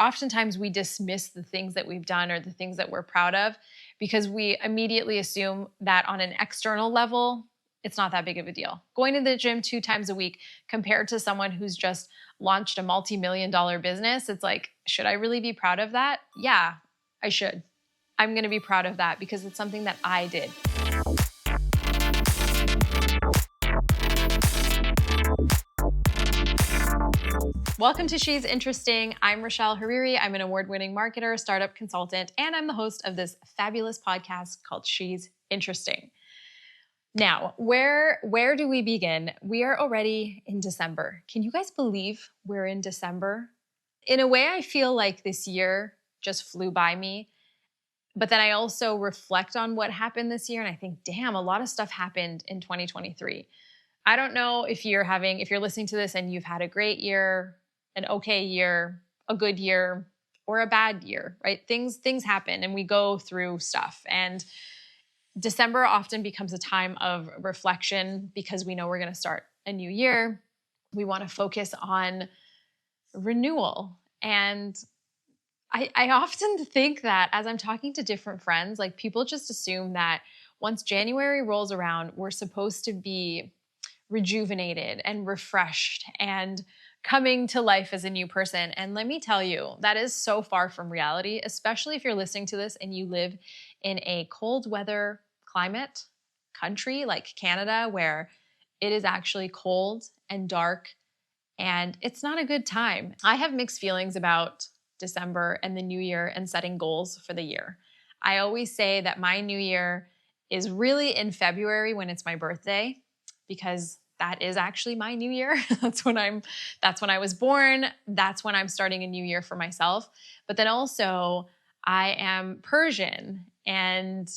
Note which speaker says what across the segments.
Speaker 1: oftentimes we dismiss the things that we've done or the things that we're proud of because we immediately assume that on an external level, it's not that big of a deal. Going to the gym 2 times a week compared to someone who's just launched a multi-million-dollar business, it's like, should I really be proud of that? Yeah, I should. I'm going to be proud of that because it's something that I did. Welcome to She's Interesting. I'm Rashel Hariri. I'm an award-winning marketer, startup consultant, and I'm the host of this fabulous podcast called She's Interesting. Now, where do we begin? We are already in December. Can you guys believe we're in December? In a way, I feel like this year just flew by me. But then I also reflect on what happened this year and I think, damn, a lot of stuff happened in 2023. I don't know if you're listening to this and you've had a great year, an okay year, a good year, or a bad year, right? Things happen and we go through stuff. And December often becomes a time of reflection because we know we're going to start a new year. We want to focus on renewal. And I often think that as I'm talking to different friends, like people just assume that once January rolls around, we're supposed to be rejuvenated and refreshed and coming to life as a new person. And let me tell you, that is so far from reality, especially if you're listening to this and you live in a cold weather climate country like Canada, where it is actually cold and dark and it's not a good time. I have mixed feelings about December and the new year and setting goals for the year. I always say that my new year is really in February when it's my birthday, because that is actually my new year. That's when I was born. That's when I'm starting a new year for myself. But then also I am Persian and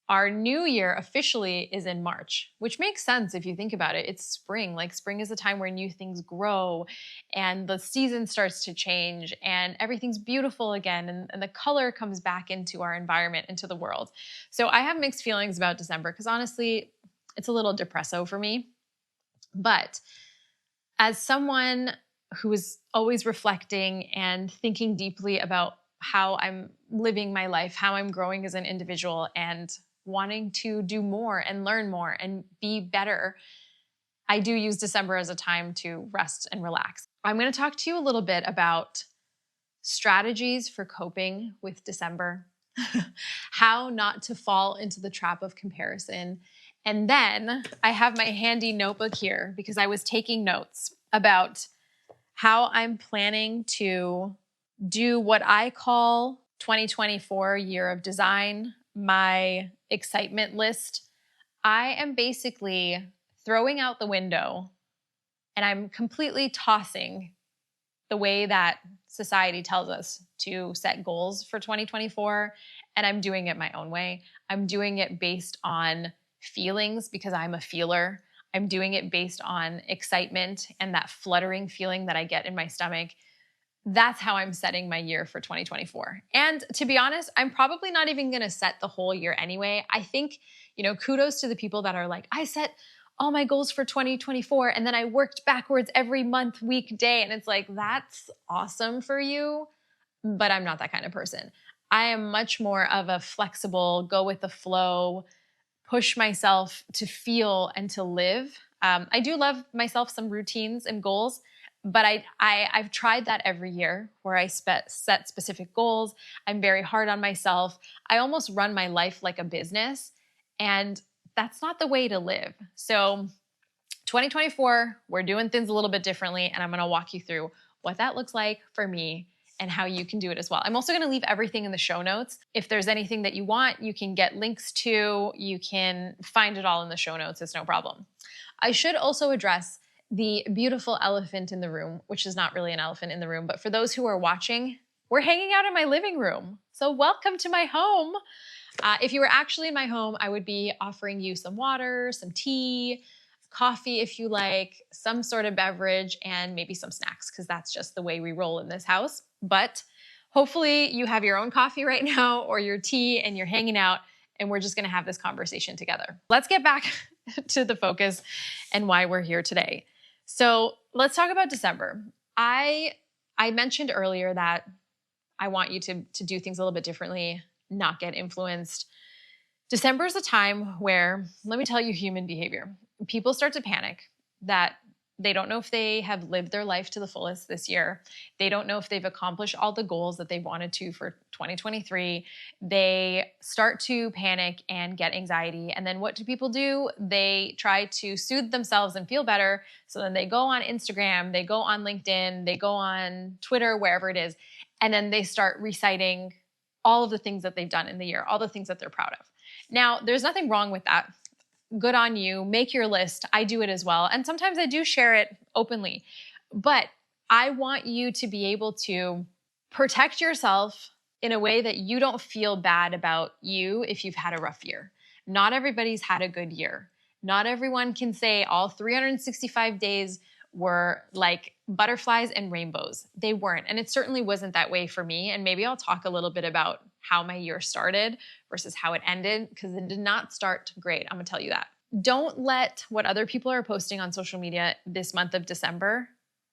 Speaker 1: our new year officially is in March, which makes sense if you think about it. It's spring. Like spring is a time where new things grow and the season starts to change and everything's beautiful again and the color comes back into our environment, into the world. So I have mixed feelings about December because honestly, it's a little depresso for me. But as someone who is always reflecting and thinking deeply about how I'm living my life, how I'm growing as an individual and wanting to do more and learn more and be better, I do use December as a time to rest and relax. I'm going to talk to you a little bit about strategies for coping with December, how not to fall into the trap of comparison. And then I have my handy notebook here because I was taking notes about how I'm planning to do what I call 2024 year of design, my excitement list. I am basically throwing out the window and I'm completely tossing the way that society tells us to set goals for 2024. And I'm doing it my own way. I'm doing it based on feelings because I'm a feeler. I'm doing it based on excitement and that fluttering feeling that I get in my stomach. That's how I'm setting my year for 2024. And to be honest, I'm probably not even going to set the whole year anyway. I think, kudos to the people that are like, I set all my goals for 2024 and then I worked backwards every month, week, day. And it's like, that's awesome for you, but I'm not that kind of person. I am much more of a flexible, go with the flow, push myself to feel and to live. I do love myself some routines and goals, but I've tried that every year where I set specific goals. I'm very hard on myself. I almost run my life like a business, and that's not the way to live. So 2024, we're doing things a little bit differently, and I'm going to walk you through what that looks like for me and how you can do it as well. I'm also going to leave everything in the show notes. If there's anything that you want, you can get links to, you can find it all in the show notes. It's no problem. I should also address the beautiful elephant in the room, which is not really an elephant in the room, but for those who are watching, we're hanging out in my living room. So welcome to my home. If you were actually in my home, I would be offering you some water, some tea, coffee if you like, some sort of beverage, and maybe some snacks, because that's just the way we roll in this house. But hopefully you have your own coffee right now or your tea and you're hanging out and we're just going to have this conversation together. Let's get back to the focus and why we're here today. So let's talk about December. I I mentioned earlier that I want you to do things a little bit differently, not get influenced. December is a time where, let me tell you, human behavior. People start to panic that they don't know if they have lived their life to the fullest this year. They don't know if they've accomplished all the goals that they wanted to for 2023. They start to panic and get anxiety. And then what do people do? They try to soothe themselves and feel better. So then they go on Instagram, they go on LinkedIn, they go on Twitter, wherever it is. And then they start reciting all of the things that they've done in the year, all the things that they're proud of. Now, there's nothing wrong with that. Good on you. Make your list. I do it as well. And sometimes I do share it openly. But I want you to be able to protect yourself in a way that you don't feel bad about you if you've had a rough year. Not everybody's had a good year. Not everyone can say all 365 days were like butterflies and rainbows. They weren't. And it certainly wasn't that way for me. And maybe I'll talk a little bit about how my year started versus how it ended, because it did not start great. I'm going to tell you that. Don't let what other people are posting on social media this month of December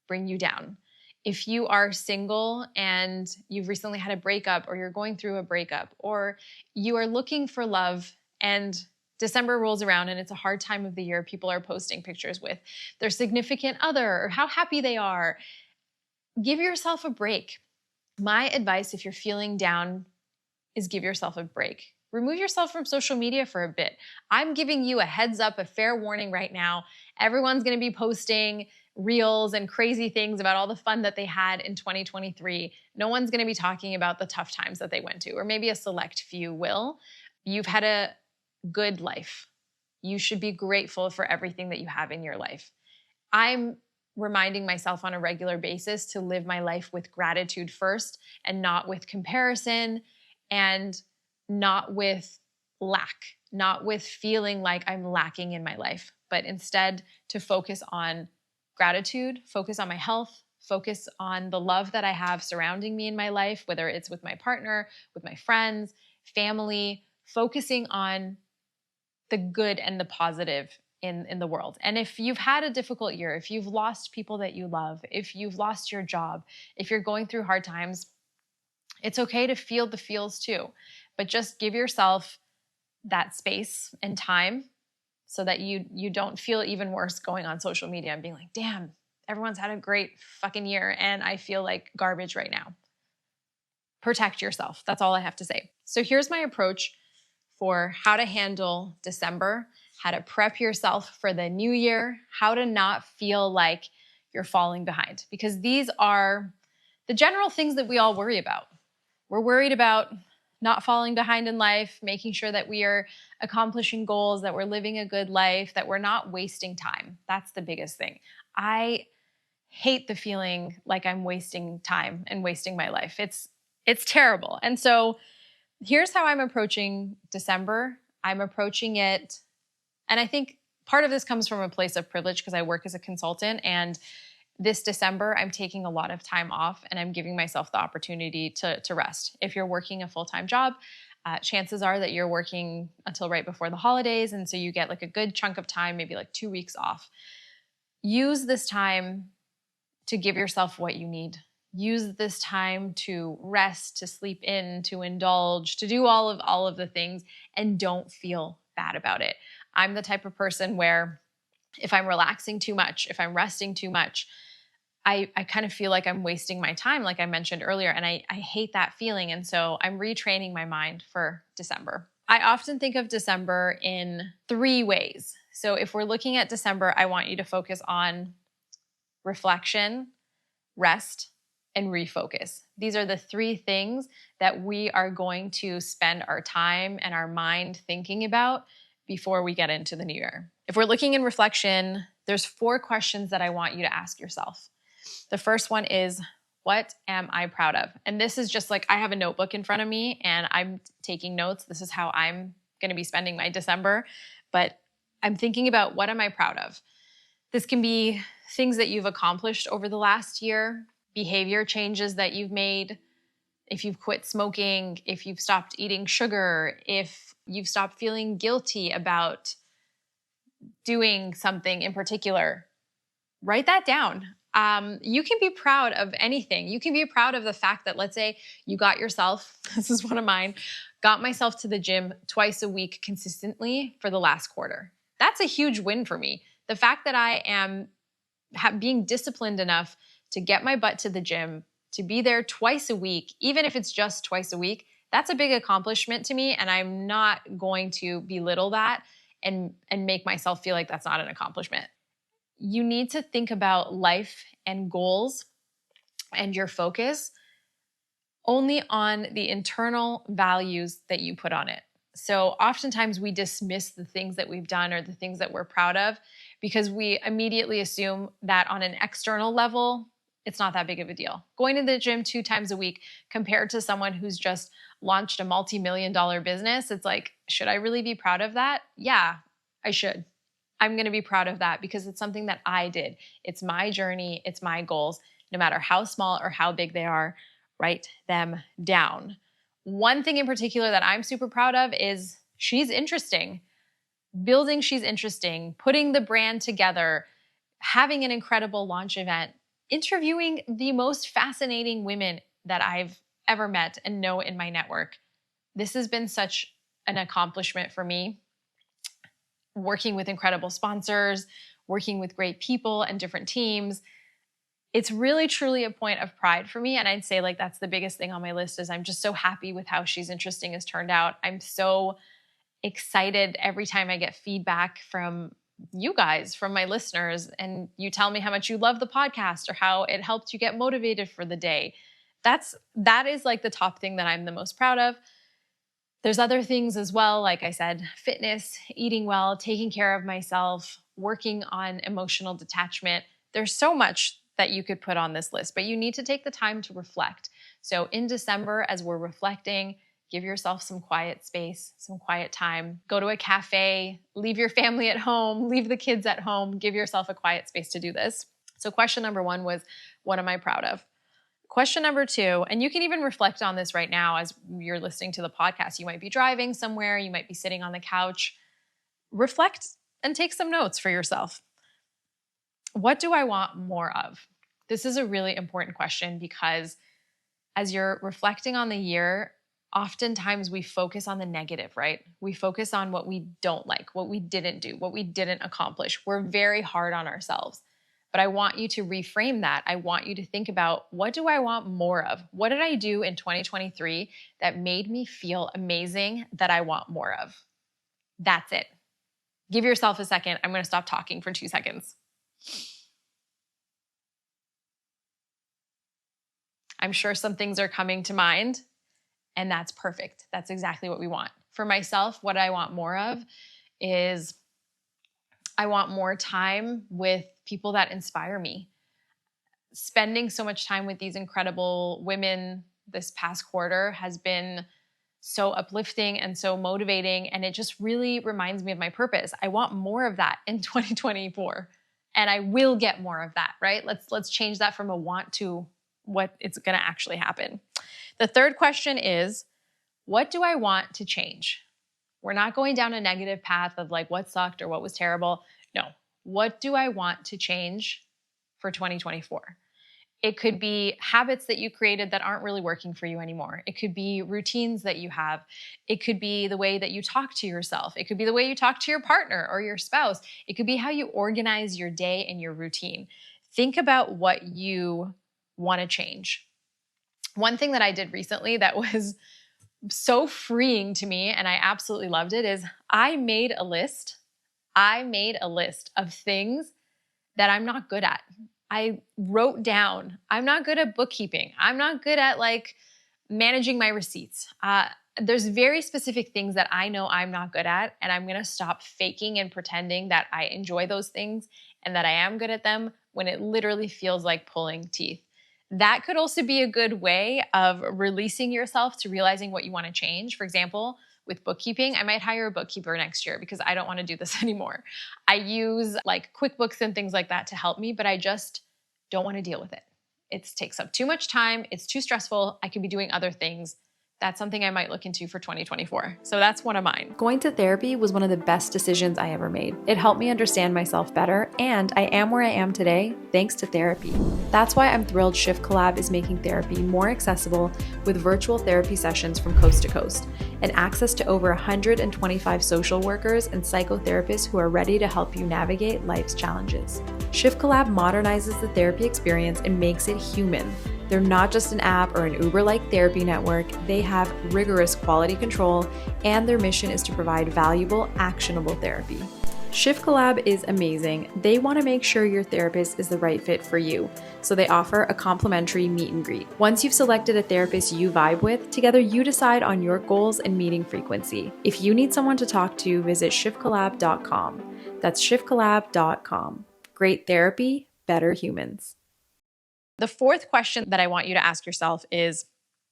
Speaker 1: bring you down. If you are single and you've recently had a breakup, or you're going through a breakup, or you are looking for love and December rolls around and it's a hard time of the year, people are posting pictures with their significant other or how happy they are. Give yourself a break. My advice, if you're feeling down, is give yourself a break. Remove yourself from social media for a bit. I'm giving you a heads up, a fair warning right now. Everyone's going to be posting reels and crazy things about all the fun that they had in 2023. No one's going to be talking about the tough times that they went to, or maybe a select few will. You've had a good life. You should be grateful for everything that you have in your life. I'm reminding myself on a regular basis to live my life with gratitude first, and not with comparison, and not with lack, not with feeling like I'm lacking in my life, but instead to focus on gratitude, focus on my health, focus on the love that I have surrounding me in my life, whether it's with my partner, with my friends, family, focusing on the good and the positive in the world. And if you've had a difficult year, if you've lost people that you love, if you've lost your job, if you're going through hard times, it's okay to feel the feels too, but just give yourself that space and time so that you don't feel even worse going on social media and being like, damn, everyone's had a great fucking year and I feel like garbage right now. Protect yourself. That's all I have to say. So here's my approach for how to handle December, how to prep yourself for the new year, how to not feel like you're falling behind, because these are the general things that we all worry about. We're worried about not falling behind in life, making sure that we are accomplishing goals, that we're living a good life, that we're not wasting time. That's the biggest thing. I hate the feeling like I'm wasting time and wasting my life. It's terrible. And so here's how I'm approaching December. I'm approaching it, and I think part of this comes from a place of privilege because I work as a consultant, and this December, I'm taking a lot of time off and I'm giving myself the opportunity to rest. If you're working a full-time job, chances are that you're working until right before the holidays. And so you get like a good chunk of time, maybe like 2 weeks off. Use this time to give yourself what you need. Use this time to rest, to sleep in, to indulge, to do all of the things, and don't feel bad about it. I'm the type of person where if I'm relaxing too much, if I'm resting too much, I kind of feel like I'm wasting my time, like I mentioned earlier, and I hate that feeling. And so I'm retraining my mind for December. I often think of December in 3 ways. So if we're looking at December, I want you to focus on reflection, rest, and refocus. These are the 3 things that we are going to spend our time and our mind thinking about before we get into the new year. If we're looking in reflection, there's 4 questions that I want you to ask yourself. The first one is, what am I proud of? And this is just like, I have a notebook in front of me and I'm taking notes. This is how I'm going to be spending my December, but I'm thinking about, what am I proud of? This can be things that you've accomplished over the last year, behavior changes that you've made, if you've quit smoking, if you've stopped eating sugar, if you've stopped feeling guilty about doing something in particular. Write that down. You can be proud of anything. You can be proud of the fact that, let's say you got yourself, this is one of mine, got myself to the gym twice a week consistently for the last quarter. That's a huge win for me. The fact that I am being disciplined enough to get my butt to the gym, to be there twice a week, even if it's just twice a week, that's a big accomplishment to me. And I'm not going to belittle that and make myself feel like that's not an accomplishment. You need to think about life and goals and your focus only on the internal values that you put on it. So oftentimes we dismiss the things that we've done or the things that we're proud of because we immediately assume that on an external level, it's not that big of a deal. Going to the gym 2 times a week compared to someone who's just launched a multi-million-dollar business, it's like, should I really be proud of that? Yeah, I should. I'm going to be proud of that because it's something that I did. It's my journey. It's my goals. No matter how small or how big they are, write them down. One thing in particular that I'm super proud of is She's Interesting. Building She's Interesting, putting the brand together, having an incredible launch event, interviewing the most fascinating women that I've ever met and know in my network. This has been such an accomplishment for me. Working with incredible sponsors, working with great people and different teams. It's really truly a point of pride for me. And I'd say like that's the biggest thing on my list is I'm just so happy with how She's Interesting has turned out. I'm so excited every time I get feedback from you guys, from my listeners, and you tell me how much you love the podcast or how it helped you get motivated for the day. That is like the top thing that I'm the most proud of. There's other things as well, like I said, fitness, eating well, taking care of myself, working on emotional detachment. There's so much that you could put on this list, but you need to take the time to reflect. So in December, as we're reflecting, give yourself some quiet space, some quiet time. Go to a cafe, leave your family at home, leave the kids at home, give yourself a quiet space to do this. So question number 1 was, what am I proud of? Question number 2, and you can even reflect on this right now as you're listening to the podcast. You might be driving somewhere, you might be sitting on the couch. Reflect and take some notes for yourself. What do I want more of? This is a really important question because as you're reflecting on the year, oftentimes we focus on the negative, right? We focus on what we don't like, what we didn't do, what we didn't accomplish. We're very hard on ourselves. But I want you to reframe that. I want you to think about, what do I want more of? What did I do in 2023 that made me feel amazing that I want more of? That's it. Give yourself a second. I'm going to stop talking for 2 seconds. I'm sure some things are coming to mind, and that's perfect. That's exactly what we want. For myself, what I want more of is I want more time with people that inspire me. Spending so much time with these incredible women this past quarter has been so uplifting and so motivating, and it just really reminds me of my purpose. I want more of that in 2024, and I will get more of that, right? Let's change that from a want to what it's going to actually happen. The third question is, what do I want to change? We're not going down a negative path of like what sucked or what was terrible. No. What do I want to change for 2024? It could be habits that you created that aren't really working for you anymore. It could be routines that you have. It could be the way that you talk to yourself. It could be the way you talk to your partner or your spouse. It could be how you organize your day and your routine. Think about what you want to change. One thing that I did recently that was so freeing to me, and I absolutely loved it, is I made a list. I made a list of things that I'm not good at. I wrote down, I'm not good at bookkeeping. I'm not good at like managing my receipts. There's very specific things that I know I'm not good at, and I'm going to stop faking and pretending that I enjoy those things and that I am good at them when it literally feels like pulling teeth. That could also be a good way of releasing yourself to realizing what you want to change. For example, with bookkeeping, I might hire a bookkeeper next year because I don't want to do this anymore. I use like QuickBooks and things like that to help me, but I just don't want to deal with it. It takes up too much time. It's too stressful. I could be doing other things. That's something I might look into for 2024. So that's one of mine.
Speaker 2: Going to therapy was one of the best decisions I ever made. It helped me understand myself better, and I am where I am today thanks to therapy. That's why I'm thrilled Shift Collab is making therapy more accessible with virtual therapy sessions from coast to coast and access to over 125 social workers and psychotherapists who are ready to help you navigate life's challenges. Shift Collab modernizes the therapy experience and makes it human. They're not just an app or an Uber-like therapy network. They have rigorous quality control, and their mission is to provide valuable, actionable therapy. Shift Collab is amazing. They want to make sure your therapist is the right fit for you, so they offer a complimentary meet and greet. Once you've selected a therapist you vibe with, together you decide on your goals and meeting frequency. If you need someone to talk to, visit shiftcollab.com. That's shiftcollab.com. Great therapy, better humans.
Speaker 1: The fourth question that I want you to ask yourself is,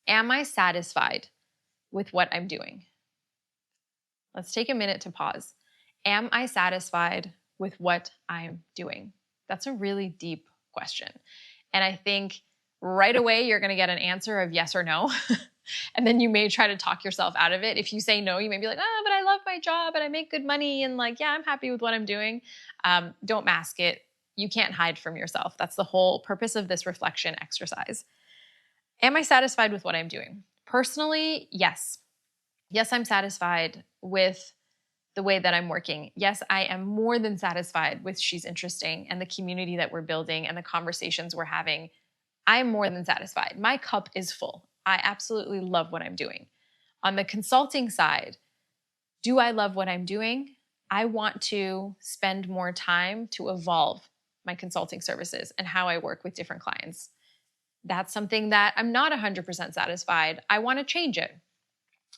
Speaker 1: am I satisfied with what I'm doing? Let's take a minute to pause. Am I satisfied with what I'm doing? That's a really deep question. And I think right away you're going to get an answer of yes or no. And then you may try to talk yourself out of it. If you say no, you may be like, oh, but I love my job and I make good money. And like, yeah, I'm happy with what I'm doing. Don't mask it. You can't hide from yourself. That's the whole purpose of this reflection exercise. Am I satisfied with what I'm doing? Personally, yes. Yes, I'm satisfied with the way that I'm working. Yes, I am more than satisfied with She's Interesting and the community that we're building and the conversations we're having. I'm more than satisfied. My cup is full. I absolutely love what I'm doing. On the consulting side, do I love what I'm doing? I want to spend more time to evolve my consulting services and how I work with different clients. That's something that I'm not 100% satisfied. I want to change it.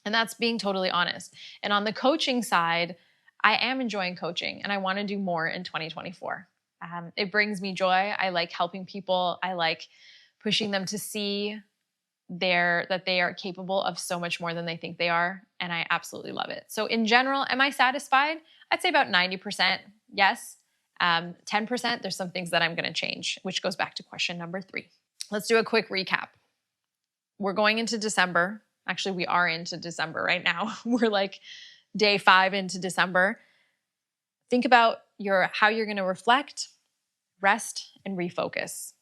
Speaker 1: And that's being totally honest. And on the coaching side, I am enjoying coaching and I want to do more in 2024. It brings me joy. I like helping people. I like pushing them to see that they are capable of so much more than they think they are. And I absolutely love it. So in general, am I satisfied? I'd say about 90% yes. 10%, there's some things that I'm going to change, which goes back to question number 3. Let's do a quick recap. We're going into December. Actually, we are into December right now. We're like day 5 into December. Think about how you're going to reflect, rest, and refocus.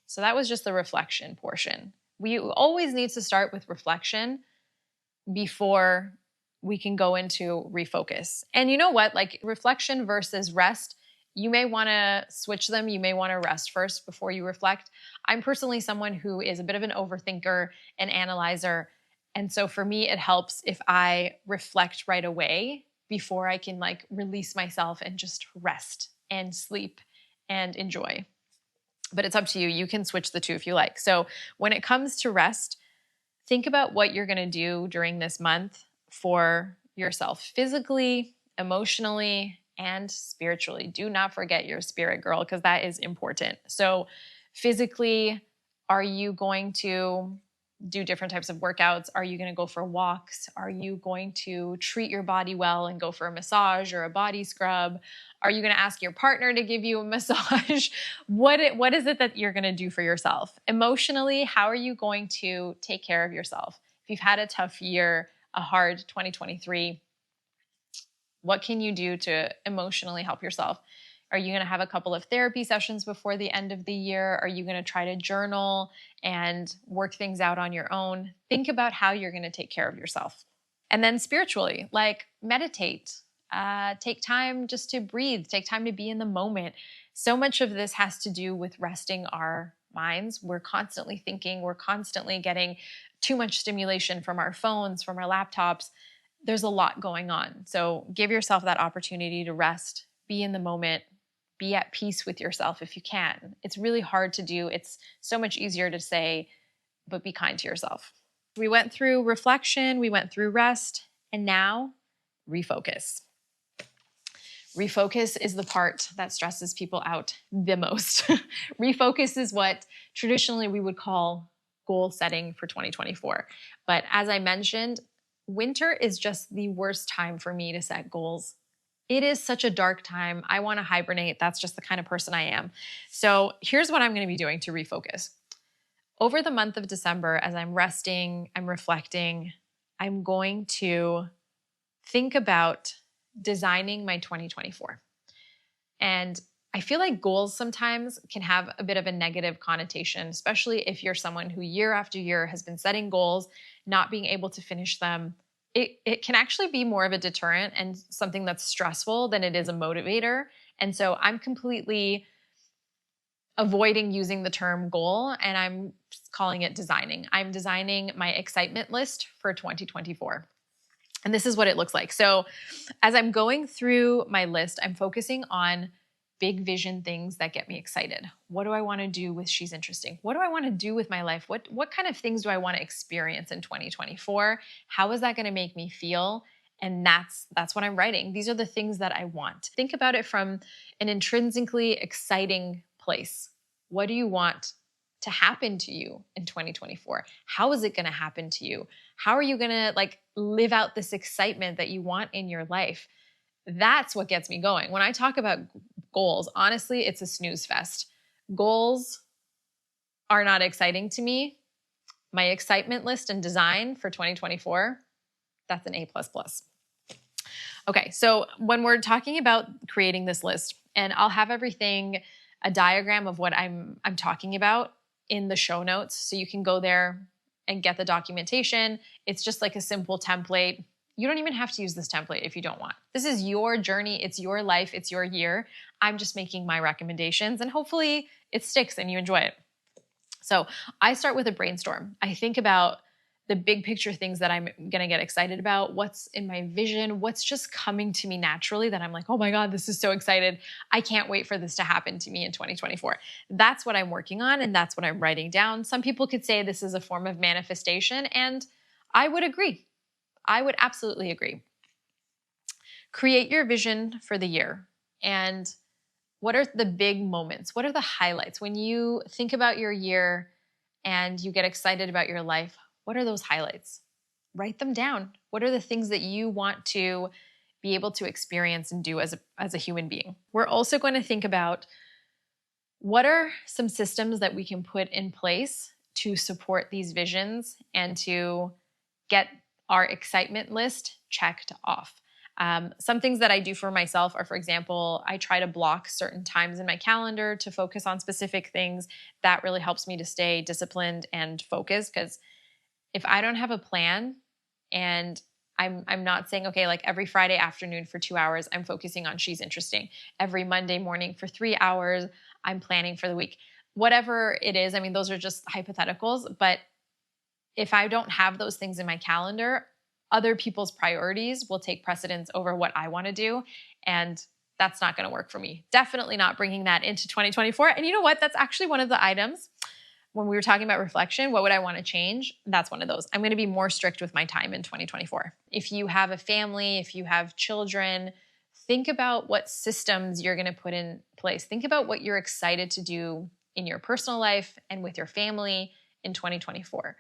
Speaker 1: So that was just the reflection portion. We always need to start with reflection before we can go into refocus. And you know what? Like reflection versus rest, you may want to switch them. You may want to rest first before you reflect. I'm personally someone who is a bit of an overthinker and analyzer. And so for me, it helps if I reflect right away before I can like release myself and just rest and sleep and enjoy. But it's up to you. You can switch the two if you like. So when it comes to rest, think about what you're going to do during this month for yourself physically, emotionally, and spiritually. Do not forget your spirit, girl, because that is important. So physically, are you going to do different types of workouts? Are you going to go for walks? Are you going to treat your body well and go for a massage or a body scrub? Are you going to ask your partner to give you a massage? What is it that you're going to do for yourself? Emotionally, how are you going to take care of yourself? If you've had a tough year, a hard 2023, what can you do to emotionally help yourself? Are you going to have a couple of therapy sessions before the end of the year? Are you going to try to journal and work things out on your own? Think about how you're going to take care of yourself. And then spiritually, like meditate, take time just to breathe, take time to be in the moment. So much of this has to do with resting our minds. We're constantly thinking, we're constantly getting too much stimulation from our phones, from our laptops. There's a lot going on. So give yourself that opportunity to rest, be in the moment, be at peace with yourself if you can. It's really hard to do. It's so much easier to say, but be kind to yourself. We went through reflection, we went through rest, and now refocus. Refocus is the part that stresses people out the most. Refocus is what traditionally we would call goal setting for 2024. But as I mentioned, winter is just the worst time for me to set goals. It is such a dark time. I want to hibernate. That's just the kind of person I am. So here's what I'm going to be doing to refocus. Over the month of December, as I'm resting, I'm reflecting, I'm going to think about designing my 2024. And I feel like goals sometimes can have a bit of a negative connotation, especially if you're someone who year after year has been setting goals, not being able to finish them. It can actually be more of a deterrent and something that's stressful than it is a motivator. And so I'm completely avoiding using the term goal and I'm calling it designing. I'm designing my excitement list for 2024. And this is what it looks like. So as I'm going through my list, I'm focusing on big vision things that get me excited. What do I want to do with She's Interesting? What do I want to do with my life? What kind of things do I want to experience in 2024? How is that going to make me feel? And that's what I'm writing. These are the things that I want. Think about it from an intrinsically exciting place. What do you want to happen to you in 2024? How is it going to happen to you? How are you going to live out this excitement that you want in your life? That's what gets me going. When I talk about goals, honestly, it's a snooze fest. Goals are not exciting to me. My excitement list and design for 2024, that's an A++. Okay, so when we're talking about creating this list, and I'll have everything, a diagram of what I'm talking about in the show notes, so you can go there and get the documentation. It's just like a simple template. You don't even have to use this template if you don't want. This is your journey. It's your life. It's your year. I'm just making my recommendations and hopefully it sticks and you enjoy it. So I start with a brainstorm. I think about the big picture things that I'm going to get excited about, what's in my vision, what's just coming to me naturally that I'm like, oh my God, this is so excited. I can't wait for this to happen to me in 2024. That's what I'm working on and that's what I'm writing down. Some people could say this is a form of manifestation and I would agree. I would absolutely agree. Create your vision for the year. And what are the big moments? What are the highlights? When you think about your year and you get excited about your life, what are those highlights? Write them down. What are the things that you want to be able to experience and do as a human being? We're also going to think about what are some systems that we can put in place to support these visions and to get our excitement list checked off. Some things that I do for myself are, for example, I try to block certain times in my calendar to focus on specific things. That really helps me to stay disciplined and focused, because if I don't have a plan and I'm not saying, okay, like every Friday afternoon for 2 hours, I'm focusing on She's Interesting. Every Monday morning for 3 hours, I'm planning for the week. Whatever it is, I mean, those are just hypotheticals, but if I don't have those things in my calendar, other people's priorities will take precedence over what I want to do. And that's not going to work for me. Definitely not bringing that into 2024. And you know what? That's actually one of the items when we were talking about reflection. What would I want to change? That's one of those. I'm going to be more strict with my time in 2024. If you have a family, if you have children, think about what systems you're going to put in place. Think about what you're excited to do in your personal life and with your family in 2024.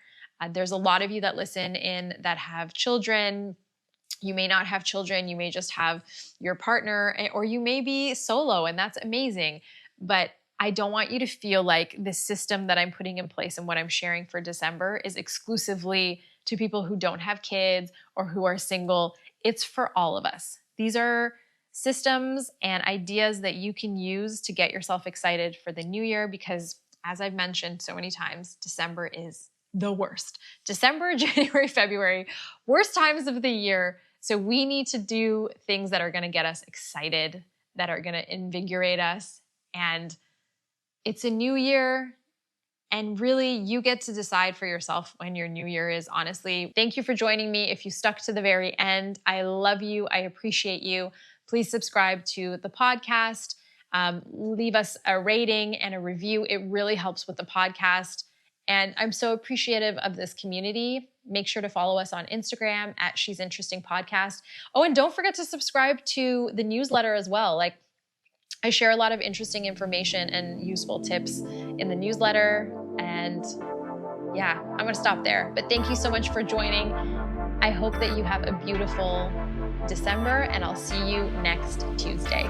Speaker 1: There's a lot of you that listen in that have children. You may not have children. You may just have your partner, or you may be solo, and that's amazing. But I don't want you to feel like this system that I'm putting in place and what I'm sharing for December is exclusively to people who don't have kids or who are single. It's for all of us. These are systems and ideas that you can use to get yourself excited for the new year, because as I've mentioned so many times, December is the worst. December, January, February, worst times of the year. So we need to do things that are going to get us excited, that are going to invigorate us. And it's a new year. And really, you get to decide for yourself when your new year is, honestly. Thank you for joining me. If you stuck to the very end, I love you. I appreciate you. Please subscribe to the podcast. Leave us a rating and a review. It really helps with the podcast. And I'm so appreciative of this community. Make sure to follow us on Instagram at She's Interesting Podcast. Oh, and don't forget to subscribe to the newsletter as well. Like, I share a lot of interesting information and useful tips in the newsletter. And yeah, I'm going to stop there. But thank you so much for joining. I hope that you have a beautiful December, and I'll see you next Tuesday.